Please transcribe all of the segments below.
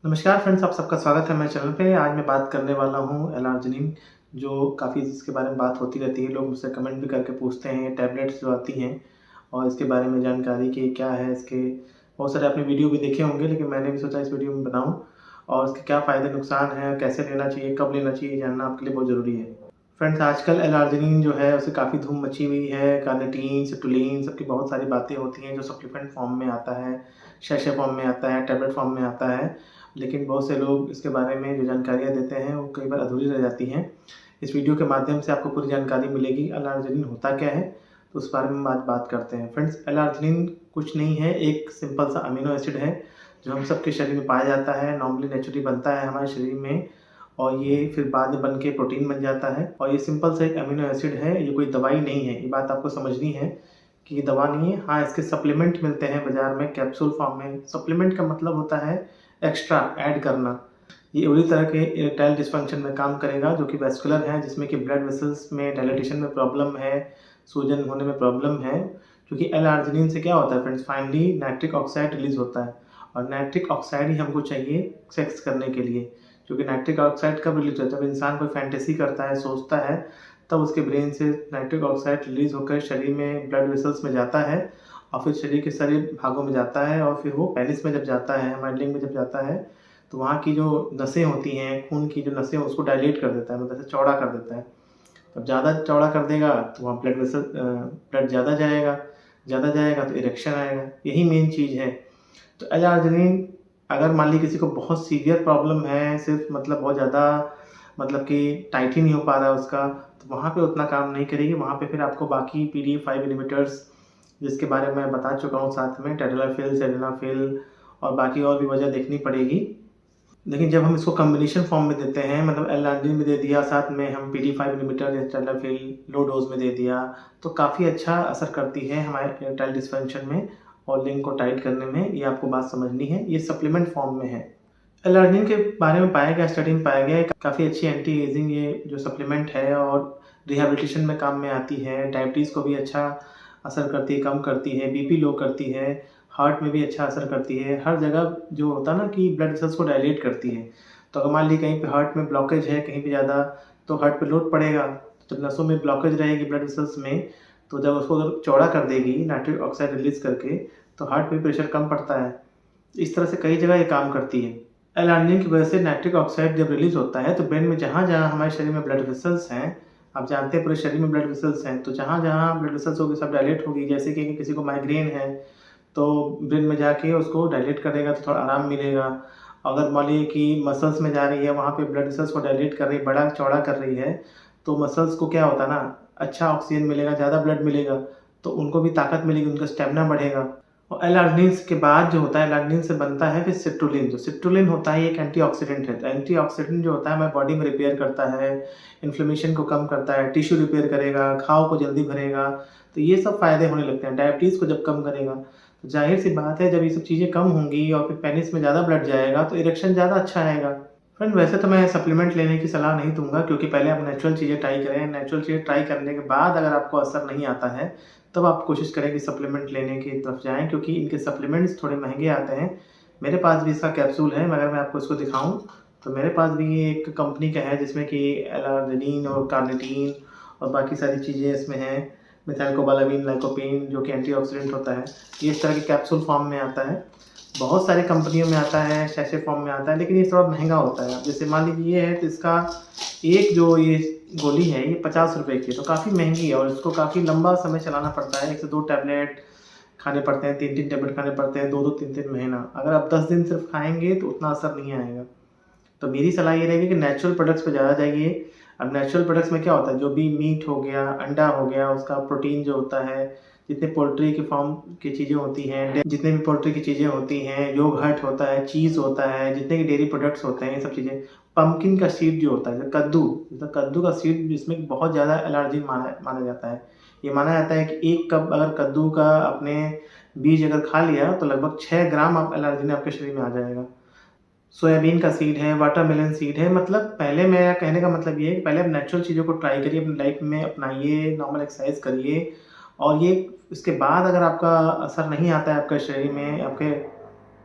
नमस्कार फ्रेंड्स, आप सबका स्वागत है मेरे चैनल पे। आज मैं बात करने वाला हूँ एल-आर्जिनिन, जो काफ़ी इसके बारे में बात होती रहती है। लोग मुझसे कमेंट भी करके पूछते हैं, ये टैबलेट्स जो आती हैं और इसके बारे में जानकारी कि क्या है इसके। बहुत सारे आपने वीडियो भी देखे होंगे, लेकिन मैंने भी सोचा इस वीडियो में बनाऊँ और इसके क्या फ़ायदे नुकसान हैं, कैसे लेना चाहिए, कब लेना चाहिए, जानना आपके लिए बहुत ज़रूरी है। फ्रेंड्स, आजकल एल-आर्जिनिन जो है उसे काफ़ी धूम मची हुई है। कार्निटीन, सिट्रुलिन सबकी बहुत सारी बातें होती हैं जो सप्लीमेंट फॉर्म में आता है, सैशे फॉर्म में आता है, टैबलेट फॉर्म में आता है। लेकिन बहुत से लोग इसके बारे में जो जानकारियाँ देते हैं वो कई बार अधूरी रह जाती हैं। इस वीडियो के माध्यम से आपको पूरी जानकारी मिलेगी एल-आर्जिनिन होता क्या है, तो उस बारे में आज बात करते हैं। फ्रेंड्स, एल-आर्जिनिन कुछ नहीं है, एक सिंपल सा अमीनो एसिड है जो हम सबके शरीर में पाया जाता है। नॉर्मली नेचुरली बनता है हमारे शरीर में और ये फिर बाद में बन के प्रोटीन बन जाता है। और ये सिंपल सा एक अमीनो एसिड है, ये कोई दवाई नहीं है। ये बात आपको समझनी है कि ये दवा नहीं है। हाँ, इसके सप्लीमेंट मिलते हैं बाज़ार में कैप्सूल फॉर्म में। सप्लीमेंट का मतलब होता है एक्स्ट्रा ऐड करना। ये उसी तरह के इरेक्टाइल डिस्फंक्शन में काम करेगा जो कि वैस्कुलर है, जिसमें कि ब्लड वेसल्स में डायलेटेशन में प्रॉब्लम है, सूजन होने में प्रॉब्लम है। क्योंकि एल-आर्जिनिन से क्या होता है friends, finally nitric oxide release होता है और नाइट्रिक ऑक्साइड ही हमको चाहिए सेक्स करने के लिए। क्योंकि नाइट्रिक ऑक्साइड कब रिलीज़ होता है, जब इंसान कोई फैंटेसी करता है, सोचता है, तब उसके ब्रेन से नाइट्रिक ऑक्साइड रिलीज़ होकर शरीर में ब्लड वेसल्स में जाता है और फिर शरीर के सारे भागों में जाता है और फिर वो पेनिस में जब जाता है, हमारे लिंग में जब जाता है, तो वहाँ की जो नसें होती हैं, खून की जो नसें उसको डायलेट कर देता है, मतलब ऐसे चौड़ा कर देता है। अब ज़्यादा चौड़ा कर देगा तो वहाँ ब्लड ज़्यादा जाएगा तो इरेक्शन आएगा। यही मेन चीज़ है। तो एल-आर्जिनिन अगर मान लीजिए किसी को बहुत सीवियर प्रॉब्लम है, सिर्फ़ मतलब बहुत ज़्यादा मतलब कि टाइट ही नहीं हो पा रहा है उसका, तो वहाँ पे उतना काम नहीं करेगी। वहाँ पे फिर आपको बाकी PDE5 इन्हिबिटर्स जिसके बारे में मैं बता चुका हूँ साथ में टेडलाफिल, सिल्डेनाफिल और बाकी और भी वजह देखनी पड़ेगी। लेकिन जब हम इसको कॉम्बिनेशन फॉर्म में देते हैं, मतलब एल-आर्जिनिन में दे दिया, साथ में हम PDE5 इन्हिबिटर या टेडलाफिल लो डोज़ में दे दिया, तो काफ़ी अच्छा असर करती है हमारे इरेक्टाइल डिस्फंक्शन में और लिंग को टाइट करने में। ये आपको बात समझनी है। ये सप्लीमेंट फॉर्म में है। एल-आर्जिनिन के बारे में पाया गया, स्टडी में पाया गया है काफ़ी अच्छी एंटी एजिंग ये जो सप्लीमेंट है और रिहैबिलिटेशन में काम में आती है। डायबिटीज़ को भी अच्छा असर करती है, कम करती है, बीपी लो करती है, हार्ट में भी अच्छा असर करती है। हर जगह जो होता है ना कि ब्लड वेसल्स को डायलेट करती है। तो अगर मान लीजिए कहीं पे हार्ट में ब्लॉकेज है, कहीं पे ज़्यादा, तो हार्ट पे लोड पड़ेगा। जब नसों में ब्लॉकेज रहेगी ब्लड वेसल्स में, तो जब उसको अगर चौड़ा कर देगी नाइट्रिक ऑक्साइड रिलीज़ करके, तो हार्ट में प्रेशर कम पड़ता है। इस तरह से कई जगह ये काम करती है। एल-आर्जिनिन की वजह से नाइट्रिक ऑक्साइड जब रिलीज़ होता है, तो ब्रेन में जहाँ-जहाँ हमारे शरीर में ब्लड वेसल्स हैं, आप जानते हैं पूरे शरीर में ब्लड वेसल्स हैं, तो जहाँ-जहाँ ब्लड वेसल्स होगी सब डायलेट होगी। जैसे कि किसी को माइग्रेन है, तो ब्रेन में जाके उसको डायलेट करेगा तो थोड़ा आराम मिलेगा। अगर मान लीजिए कि मसल्स में जा रही है, वहाँ पे ब्लड वेसल्स को डायलेट कर रही है, बड़ा चौड़ा कर रही है, तो मसल्स को क्या होता है ना, अच्छा ऑक्सीजन मिलेगा, ज़्यादा ब्लड मिलेगा, तो उनको भी ताकत मिलेगी, उनका स्टैमिना बढ़ेगा। और एल-आर्जिनिन के बाद जो होता है, एल-आर्जिनिन से बनता है फिर सिट्रुलिन। जो सिट्रुलिन होता है ये एक एंटीऑक्सीडेंट है। तो एंटीऑक्सीडेंट जो होता है हमारी बॉडी में रिपेयर करता है, इन्फ्लेमेशन को कम करता है, टिश्यू रिपेयर करेगा, घाव को जल्दी भरेगा, तो ये सब फ़ायदे होने लगते हैं। डायबिटीज़ को जब कम करेगा, तो ज़ाहिर-सी बात है जब ये सब चीज़ें कम होंगी और फिर पेनिस में ज़्यादा ब्लड जाएगा तो इरेक्शन ज़्यादा अच्छा आएगा। फ्रेंड, वैसे तो मैं सप्लीमेंट लेने की सलाह नहीं दूँगा, क्योंकि पहले आप नेचुरल चीज़ें ट्राई करें। नेचुरल चीज़ें ट्राई करने के बाद अगर आपको असर नहीं आता है, तब आप कोशिश करें कि सप्लीमेंट लेने की तरफ जाएँ, क्योंकि इनके सप्लीमेंट्स थोड़े महँगे आते हैं। मेरे पास भी इसका कैप्सूल है, मगर मैं आपको इसको दिखाऊँ, तो मेरे पास भी ये एक कंपनी का है जिसमें कि एल-आर्जिनिन और कार्निटीन और बाकी सारी चीज़ें इसमें हैं। मिथाइलकोबालामिन, लाइकोपेन जो कि एंटीऑक्सीडेंट होता है, ये इस तरह के कैप्सूल फॉर्म में आता है। बहुत सारी कंपनियों में आता है, सैशे फॉर्म में आता है, लेकिन ये थोड़ा महँगा होता है। अब जैसे मान लीजिए ये है, तो इसका एक जो ये गोली है ये ₹50 की है, तो काफ़ी महँगी है और इसको काफ़ी लंबा समय चलाना पड़ता है। 1 से 2 टैबलेट खाने पड़ते हैं, 3-3 टैबलेट खाने पड़ते हैं, 2-2 3-3 महीना। अगर आप 10 दिन सिर्फ़ खाएँगे तो उतना असर नहीं आएगा। तो मेरी सलाह ये रहेगी कि नेचुरल प्रोडक्ट्स पे ज़्यादा जाइए। अब नेचुरल प्रोडक्ट्स में क्या होता है, जो भी मीट हो गया, अंडा हो गया, उसका प्रोटीन जो होता है, जितने पोल्ट्री की फार्म की चीज़ें होती हैं, जितने भी पोल्ट्री की चीज़ें होती हैं, योगर्ट होता है, चीज़ होता है, जितने भी डेयरी प्रोडक्ट्स होते हैं, ये सब चीज़ें। पम्पकिन का सीड जो होता है, जैसे कद्दू का सीड, जिसमें बहुत ज़्यादा एलर्जी माना माना जाता है। ये माना जाता है कि 1 कप अगर कद्दू का आपने बीज अगर खा लिया, तो लगभग 6 ग्राम आप एलर्जी आपके शरीर में आ जाएगा। सोयाबीन का सीड है, वाटरमेलन सीड है। मतलब पहले मेरा कहने का मतलब ये है कि पहले आप नेचुरल चीज़ों को ट्राई करिए, अपनी लाइफ में अपनाइए, नॉर्मल एक्सरसाइज करिए और ये इसके बाद अगर आपका असर नहीं आता है आपके शरीर में, आपके,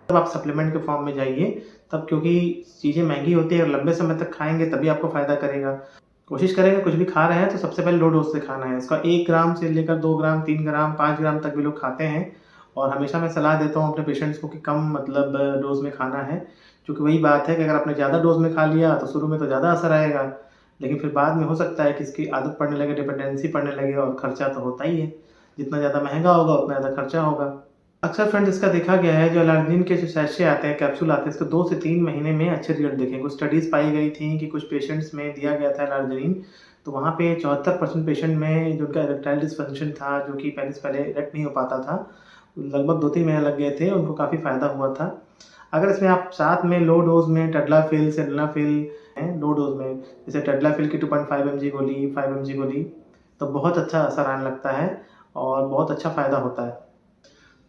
तब आप सप्लीमेंट के फॉर्म में जाइए, तब क्योंकि चीज़ें महँगी होती है और लंबे समय तक खाएँगे तभी आपको फ़ायदा करेगा। कोशिश करेंगे कुछ भी खा रहे हैं तो सबसे पहले लो डोज़ से खाना है। इसका 1 ग्राम से लेकर 2 ग्राम, 3 ग्राम, 5 ग्राम तक भी लोग खाते हैं और हमेशा मैं सलाह देता हूँ अपने पेशेंट्स को कि कम मतलब डोज़ में खाना है। क्योंकि वही बात है कि अगर आपने ज़्यादा डोज़ में खा लिया तो शुरू में तो ज़्यादा असर आएगा, लेकिन फिर बाद में हो सकता है कि इसकी आदत पड़ने लगे, डिपेंडेंसी पड़ने लगे और खर्चा तो होता ही है। जितना ज़्यादा महँगा होगा उतना ज़्यादा खर्चा होगा। अक्सर फ्रेंड्स इसका देखा गया है जो एलार्जिन के जो सैशे आते हैं, कैप्सूल आते हैं, इसको 2 से 3 महीने में अच्छे रिज़ल्ट दिखे। कुछ स्टडीज़ पाई गई थी कि कुछ पेशेंट्स में दिया गया था एलार्जिन, तो वहाँ पे 74% पेशेंट में जो उनका इरेक्टाइल डिस्फंक्शन था, जो कि पहले से पहले इरेक्ट नहीं हो पाता था, लगभग 2-3 महीने लग गए थे, उनको काफ़ी फ़ायदा हुआ था। अगर इसमें आप साथ में लो डोज़ में टेडलाफिल, सिल्डेनाफिल लो डोज़ में, जैसे टेडलाफिल की 2.5 एमजी गोली, 5 एमजी गोली, तो बहुत अच्छा असर आने लगता है और बहुत अच्छा फ़ायदा होता है।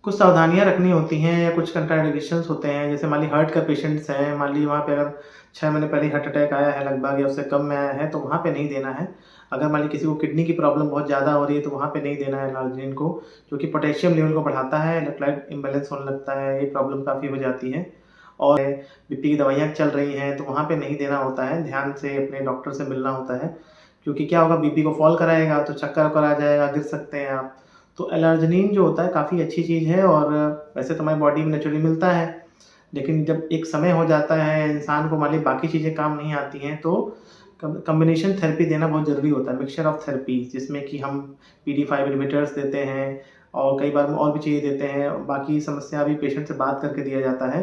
कुछ सावधानियाँ रखनी होती हैं या कुछ कंट्राइंडिकेशंस होते हैं, जैसे मान लीजिए हार्ट का पेशेंट्स है, मान लीजिए वहाँ पे अगर 6 महीने पहले हार्ट अटैक आया है लगभग या उससे कम में आया है, तो वहाँ पे नहीं देना है। अगर मान लीजिए किसी को किडनी की प्रॉब्लम बहुत ज़्यादा हो रही है, तो वहाँ पे नहीं देना है एलार्जिन को, क्योंकि पोटेशियम लेवल को बढ़ाता है, इलेक्ट्रोलाइट इम्बैलेंस होने लगता है, ये प्रॉब्लम काफ़ी हो जाती है। और बीपी की दवाइयाँ चल रही हैं, तो वहाँ पे नहीं देना होता है, ध्यान से अपने डॉक्टर से मिलना होता है, क्योंकि क्या होगा बीपी को फॉल कराएगा, तो चक्कर-वक्कर आ जाएगा, गिर सकते हैं आप। तो एलार्जिनिन जो होता है काफ़ी अच्छी चीज़ है और वैसे तो हमारी बॉडी में नेचुरली मिलता है, लेकिन जब एक समय हो जाता है इंसान को मान लीजिए बाकी चीज़ें काम नहीं आती हैं तो कॉम्बिनेशन थेरेपी देना बहुत ज़रूरी होता है, मिक्सचर ऑफ थेरेपी जिसमें कि हम पीडी-5 इन्हिबिटर्स देते हैं और कई बार और भी चीज़ें देते हैं, बाकी समस्या भी पेशेंट से बात करके दिया जाता है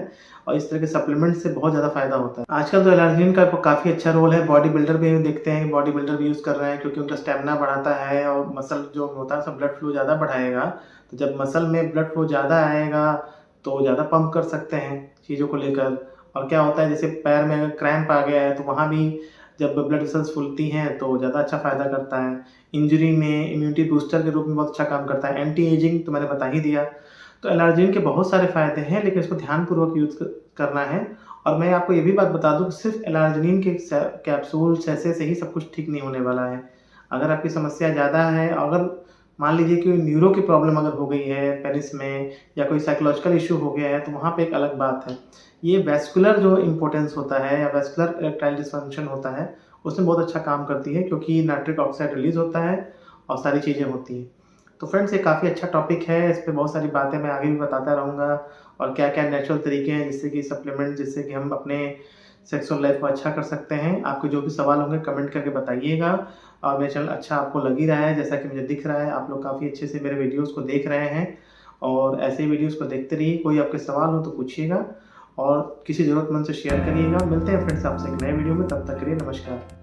और इस तरह के सप्लीमेंट से बहुत ज़्यादा फ़ायदा होता है। आजकल तो एलार्जिन का काफ़ी अच्छा रोल है, बॉडी बिल्डर भी देखते हैं, बॉडी बिल्डर भी यूज़ कर रहे हैं क्योंकि उनका स्टैमिना बढ़ाता है और मसल जो होता है उसमें ब्लड फ्लो ज़्यादा बढ़ाएगा, तो जब मसल में ब्लड फ्लो ज़्यादा आएगा तो ज़्यादा पंप कर सकते हैं चीज़ों को लेकर। और क्या होता है जैसे पैर में अगर क्रैम्प आ गया है तो वहाँ भी जब ब्लड वेसल्स फूलती हैं तो ज़्यादा अच्छा फ़ायदा करता है। इंजरी में इम्यूनिटी बूस्टर के रूप में बहुत अच्छा काम करता है। एंटी एजिंग तो मैंने बता ही दिया। तो एलार्जिन के बहुत सारे फ़ायदे हैं, लेकिन इसको ध्यानपूर्वक यूज़ करना है। और मैं आपको ये भी बात बता दूँ कि सिर्फ़ एलार्जिन के कैप्सूल सैशे से ही सब कुछ ठीक नहीं होने वाला है। अगर आपकी समस्या ज़्यादा है, अगर मान लीजिए कि न्यूरो की प्रॉब्लम अगर हो गई है पेनिस में या कोई साइकोलॉजिकल इश्यू हो गया है, तो वहाँ पे एक अलग बात है। ये वैस्कुलर जो इम्पोर्टेंस होता है या वैस्कुलर इरेक्टाइल डिस्फंक्शन होता है, उसमें बहुत अच्छा काम करती है क्योंकि नाइट्रिक ऑक्साइड रिलीज़ होता है और सारी चीज़ें होती हैं। तो फ्रेंड्स ये काफ़ी अच्छा टॉपिक है, इस पे बहुत सारी बातें मैं आगे भी बताता रहूँगा और क्या-क्या नेचुरल तरीके हैं जिससे कि सप्लीमेंट जिससे कि हम अपने सेक्सुअल लाइफ़ को अच्छा कर सकते हैं। आपके जो भी सवाल होंगे कमेंट करके बताइएगा और मेरा चैनल अच्छा आपको लग ही रहा है, जैसा कि मुझे दिख रहा है, आप लोग काफ़ी अच्छे से मेरे वीडियोज़ को देख रहे हैं और ऐसे ही वीडियोज़ को देखते रहिए। कोई आपके सवाल हो तो पूछिएगा और किसी ज़रूरतमंद से शेयर करिएगा। मिलते हैं फ्रेंड्स आपसे एक नए वीडियो में, तब तक के लिए नमस्कार।